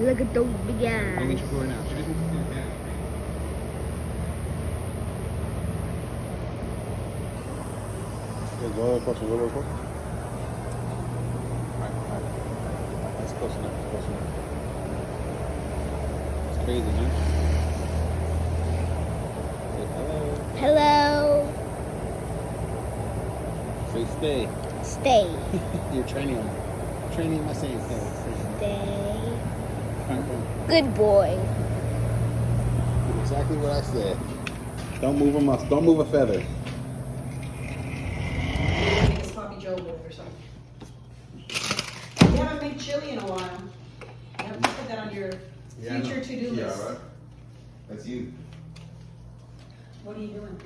Look at those big Don't eyes. get your boy now. Go across the roller coaster. Alright. That's close enough. It's crazy, huh? Say hello. Hello. Say stay. Stay. You're training him. Training my saying stay. Stay. Come. Good boy. Exactly what I said. Don't move a muscle. Don't move a feather. Make a sloppy Joe bowl or something. You haven't made chili in a while. You have to put that on your future to-do list. That's you. What are you doing?